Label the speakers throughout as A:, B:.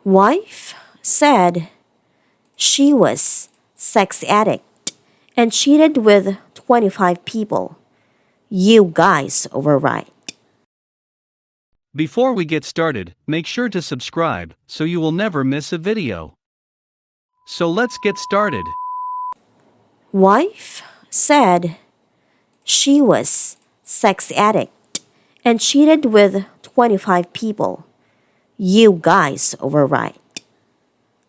A: Wife said she was sex addict and cheated with 25 people. You guys were right.
B: Before we get started, make sure to subscribe so you will never miss a video. So let's get started.
A: Wife said she was sex addict and cheated with 25 people. You guys were right.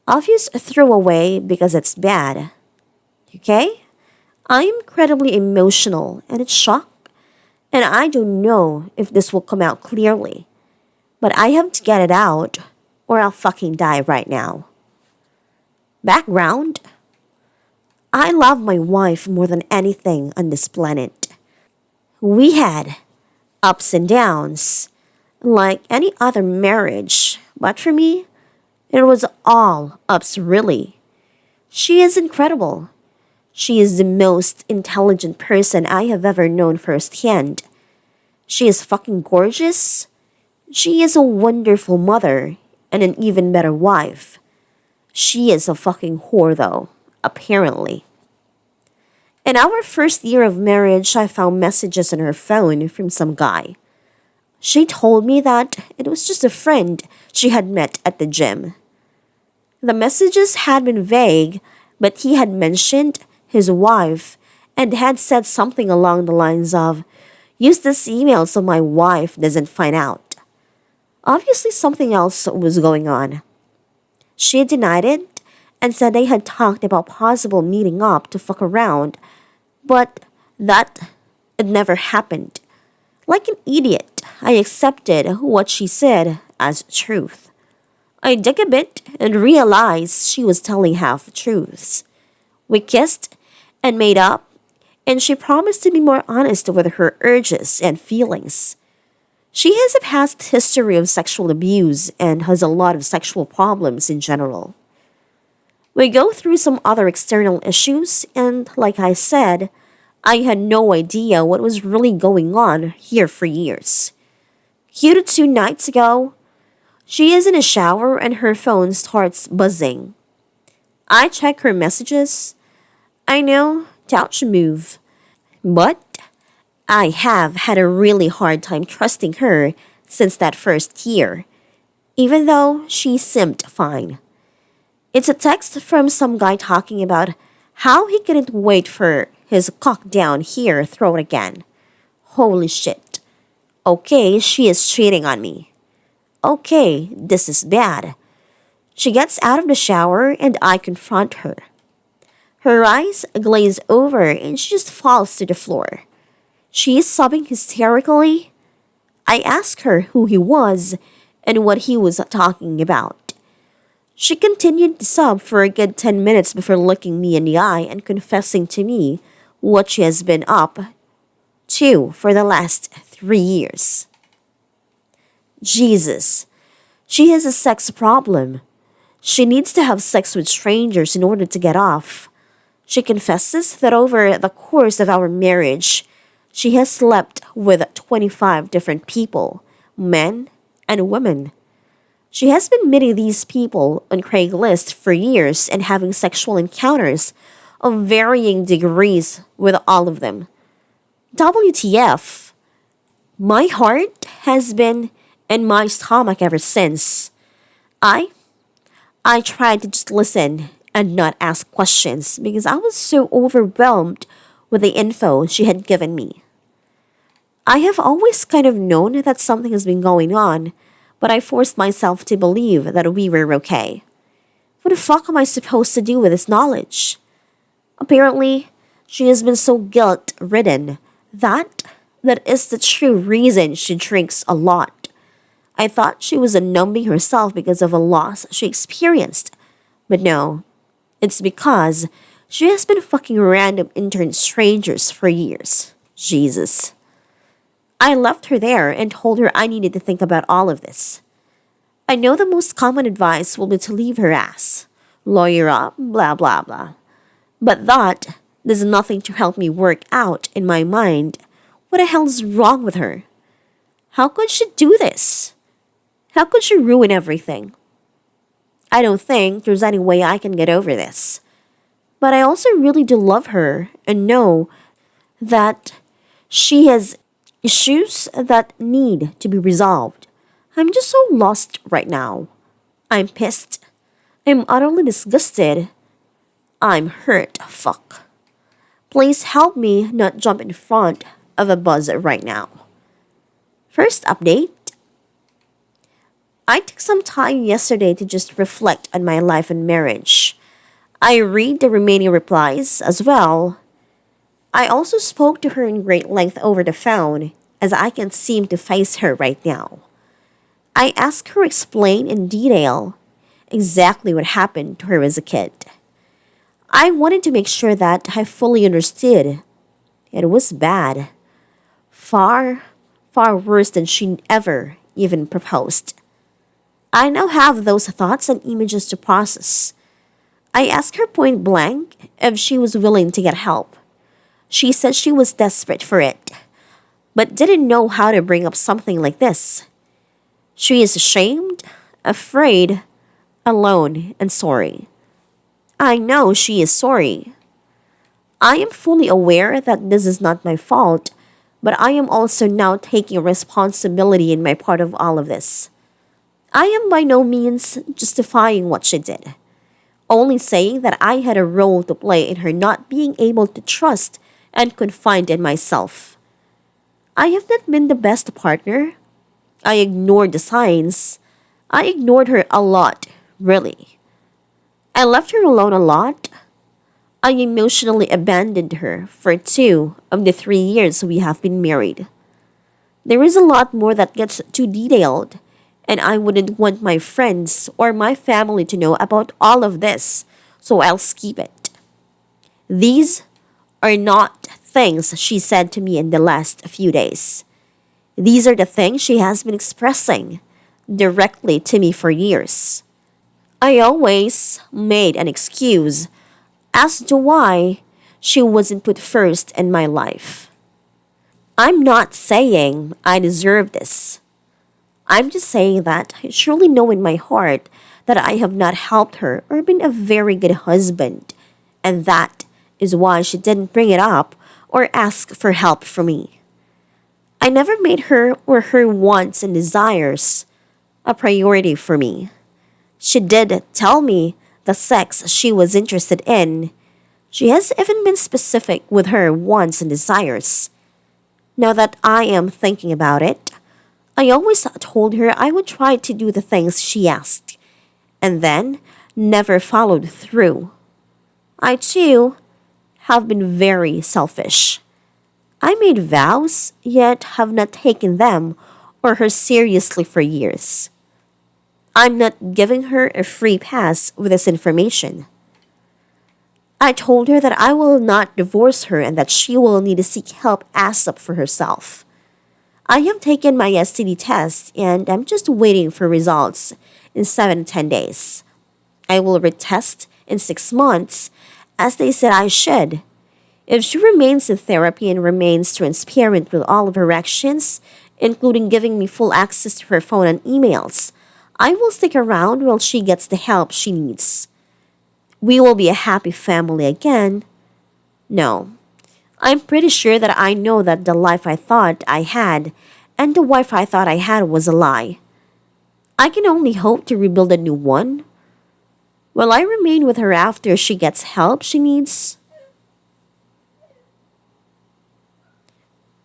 A: Obvious throwaway because it's bad. Okay? I'm incredibly emotional and it's shock, and I don't know if this will come out clearly, but I have to get it out or I'll fucking die right now. Background: I love my wife more than anything on this planet. We had ups and downs, like any other marriage, but for me, it was all ups really. She is incredible. She is the most intelligent person I have ever known firsthand. She is fucking gorgeous. She is a wonderful mother and an even better wife. She is a fucking whore though, apparently. In our first year of marriage, I found messages on her phone from some guy. She told me that it was just a friend she had met at the gym. The messages had been vague, but he had mentioned his wife and had said something along the lines of, "Use this email so my wife doesn't find out." Obviously, something else was going on. She denied it and said they had talked about possible meeting up to fuck around, but that it never happened. Like an idiot, I accepted what she said as truth. I dug a bit and realized she was telling half-truths. We kissed and made up, and she promised to be more honest with her urges and feelings. She has a past history of sexual abuse and has a lot of sexual problems in general. We go through some other external issues, and like I said, I had no idea what was really going on here for years. Cue to 2 nights ago, she is in a shower and her phone starts buzzing. I check her messages. I know, doubt move. But I have had a really hard time trusting her since that first year, even though she seemed fine. It's a text from some guy talking about how he couldn't wait for his cock down here throat again. Holy shit. Okay, she is cheating on me. Okay, this is bad. She gets out of the shower and I confront her. Her eyes glaze over and she just falls to the floor. She is sobbing hysterically. I ask her who he was and what he was talking about. She continued to sob for a good 10 minutes before looking me in the eye and confessing to me what she has been up to for the last 3 years. Jesus, she has a sex problem. She needs to have sex with strangers in order to get off. She confesses that over the course of our marriage, she has slept with 25 different people, men and women. She has been meeting these people on Craigslist for years and having sexual encounters of varying degrees with all of them. WTF? My heart has been in my stomach ever since. I tried to just listen and not ask questions because I was so overwhelmed with the info she had given me. I have always kind of known that something has been going on, but I forced myself to believe that we were okay. What the fuck am I supposed to do with this knowledge? Apparently, she has been so guilt-ridden that is the true reason she drinks a lot. I thought she was numbing herself because of a loss she experienced. But no, it's because she has been fucking random intern strangers for years. Jesus. I left her there and told her I needed to think about all of this. I know the most common advice will be to leave her ass, lawyer up, blah blah blah. But that does nothing to help me work out in my mind what the hell is wrong with her. How could she do this? How could she ruin everything? I don't think there's any way I can get over this. But I also really do love her and know that she has issues that need to be resolved. I'm just so lost right now. I'm pissed. I'm utterly disgusted. I'm hurt. Fuck. Please help me not jump in front of a bus right now. First update. I took some time yesterday to just reflect on my life and marriage. I read the remaining replies as well. I also spoke to her in great length over the phone as I can't seem to face her right now. I asked her to explain in detail exactly what happened to her as a kid. I wanted to make sure that I fully understood. It was bad. Far, far worse than she ever even proposed. I now have those thoughts and images to process. I asked her point blank if she was willing to get help. She said she was desperate for it, but didn't know how to bring up something like this. She is ashamed, afraid, alone, and sorry. I know she is sorry. I am fully aware that this is not my fault, but I am also now taking responsibility in my part of all of this. I am by no means justifying what she did, only saying that I had a role to play in her not being able to trust and confide in myself. I have not been the best partner. I ignored the signs. I ignored her a lot, really. I left her alone a lot. I emotionally abandoned her for 2 of the 3 years we have been married. There is a lot more that gets too detailed, and I wouldn't want my friends or my family to know about all of this, so I'll skip it. These are not things she said to me in the last few days. These are the things she has been expressing directly to me for years. I always made an excuse as to why she wasn't put first in my life. I'm not saying I deserve this. I'm just saying that I surely know in my heart that I have not helped her or been a very good husband, and that is why she didn't bring it up or ask for help from me. I never made her or her wants and desires a priority for me. She did tell me the sex she was interested in. She has even been specific with her wants and desires. Now that I am thinking about it, I always told her I would try to do the things she asked, and then never followed through. I too have been very selfish. I made vows, yet have not taken them or her seriously for years. I'm not giving her a free pass with this information. I told her that I will not divorce her and that she will need to seek help ASAP for herself. I have taken my STD test and I'm just waiting for results in 7 to 10 days. I will retest in 6 months, as they said I should. If she remains in therapy and remains transparent with all of her actions, including giving me full access to her phone and emails, I will stick around while she gets the help she needs. We will be a happy family again. No, I'm pretty sure that I know that the life I thought I had and the wife I thought I had was a lie. I can only hope to rebuild a new one. Will I remain with her after she gets help she needs?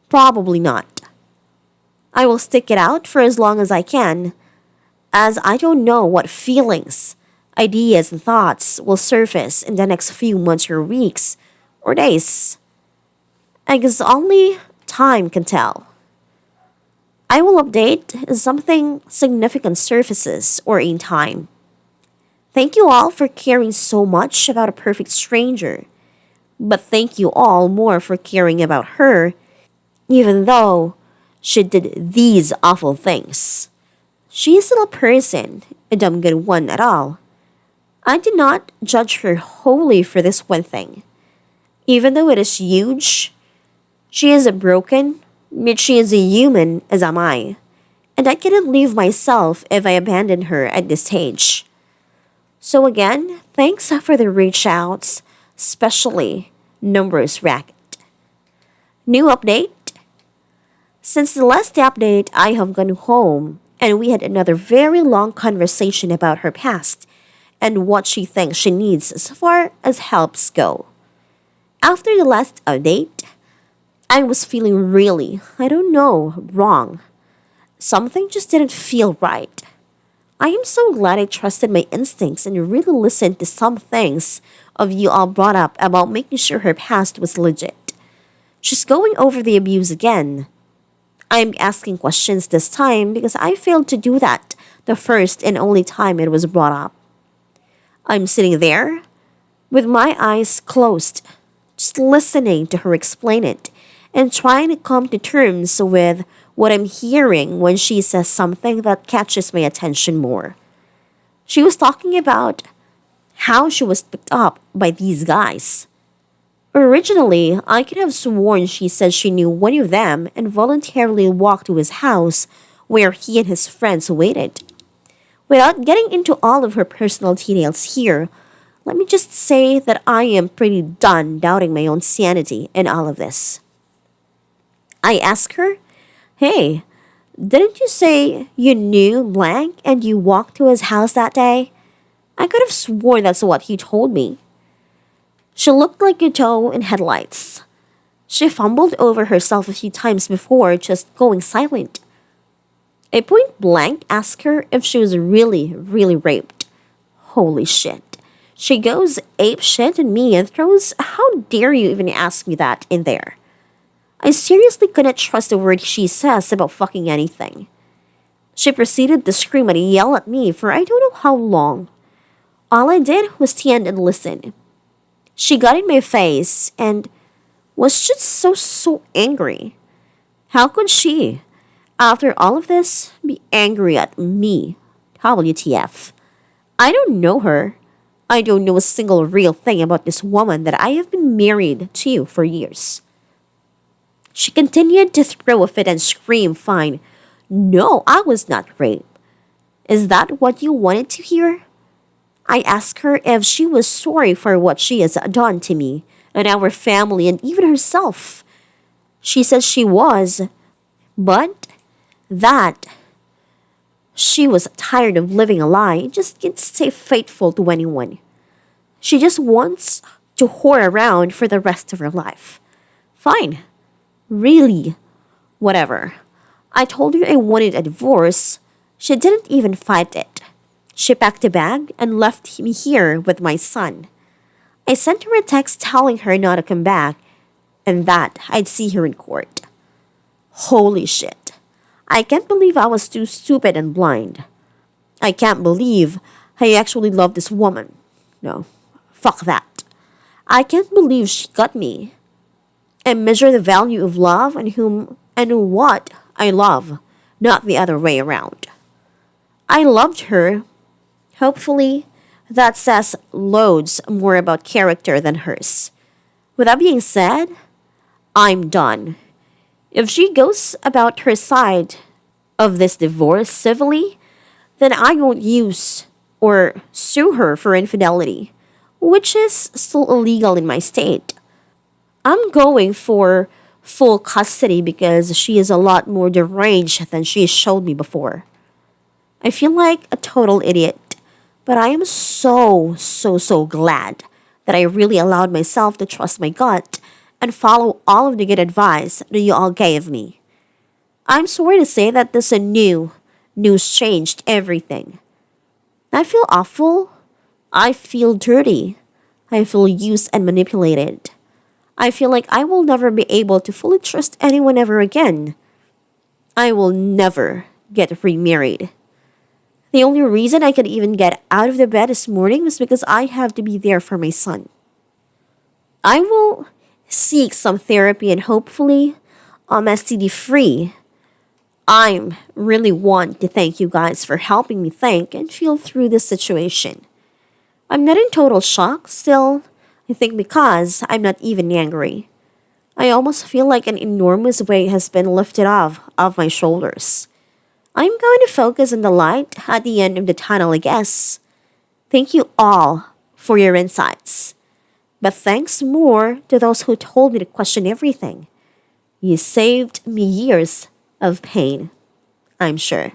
A: Probably not. I will stick it out for as long as I can, as I don't know what feelings, ideas, and thoughts will surface in the next few months or weeks or days. I guess only time can tell. I will update as something significant surfaces or in time. Thank you all for caring so much about a perfect stranger, but thank you all more for caring about her, even though she did these awful things. She is still a person, a damn good one at all. I did not judge her wholly for this one thing. Even though it is huge, she is a broken, yet she is a human as am I, and I cannot leave myself if I abandon her at this stage. So again, thanks for the reach outs, especially numbers racket. New update. Since the last update, I have gone home and we had another very long conversation about her past and what she thinks she needs as far as helps go. After the last update, I was feeling really, I don't know, wrong. Something just didn't feel right. I am so glad I trusted my instincts and really listened to some things of you all brought up about making sure her past was legit. She's going over the abuse again. I'm asking questions this time because I failed to do that the first and only time it was brought up. I'm sitting there with my eyes closed, just listening to her explain it and trying to come to terms with what I'm hearing when she says something that catches my attention more. She was talking about how she was picked up by these guys. Originally, I could have sworn she said she knew one of them and voluntarily walked to his house where he and his friends waited. Without getting into all of her personal details here, let me just say that I am pretty done doubting my own sanity in all of this. I asked her, "Hey, didn't you say you knew blank and you walked to his house that day?" I could have sworn that's what he told me. She looked like a toe in headlights. She fumbled over herself a few times before just going silent. I point blank asked her if she was really, really raped. Holy shit. She goes ape shit at me and throws, "How dare you even ask me that," in there. I seriously couldn't trust a word she says about fucking anything. She proceeded to scream and yell at me for I don't know how long. All I did was stand and listen. She got in my face and was just so angry. How could she, after all of this, be angry at me? WTF. I don't know her. I don't know a single real thing about this woman that I have been married to for years. She continued to throw a fit and scream, "Fine. No, I was not raped. Is that what you wanted to hear?" I asked her if she was sorry for what she has done to me and our family and even herself. She said she was, but that she was tired of living a lie and just can't stay faithful to anyone. She just wants to whore around for the rest of her life. Fine. Really? Whatever. I told her I wanted a divorce. She didn't even fight it. She packed a bag and left me here with my son. I sent her a text telling her not to come back and that I'd see her in court. Holy shit. I can't believe I was too stupid and blind. I can't believe I actually love this woman. No, fuck that. I can't believe she got me. I measure the value of love and whom and what I love, not the other way around. I loved her. Hopefully, that says loads more about character than hers. With that being said, I'm done. If she goes about her side of this divorce civilly, then I won't use or sue her for infidelity, which is still illegal in my state. I'm going for full custody because she is a lot more deranged than she showed me before. I feel like a total idiot, but I am so glad that I really allowed myself to trust my gut and follow all of the good advice that you all gave me. I'm sorry to say that this news changed everything. I feel awful. I feel dirty. I feel used and manipulated. I feel like I will never be able to fully trust anyone ever again. I will never get remarried. The only reason I could even get out of the bed this morning was because I have to be there for my son. I will seek some therapy and hopefully I'm STD free. I really want to thank you guys for helping me think and feel through this situation. I'm not in total shock still, I think because I'm not even angry. I almost feel like an enormous weight has been lifted off of my shoulders. I'm going to focus on the light at the end of the tunnel, I guess. Thank you all for your insights. But thanks more to those who told me to question everything. You saved me years of pain, I'm sure.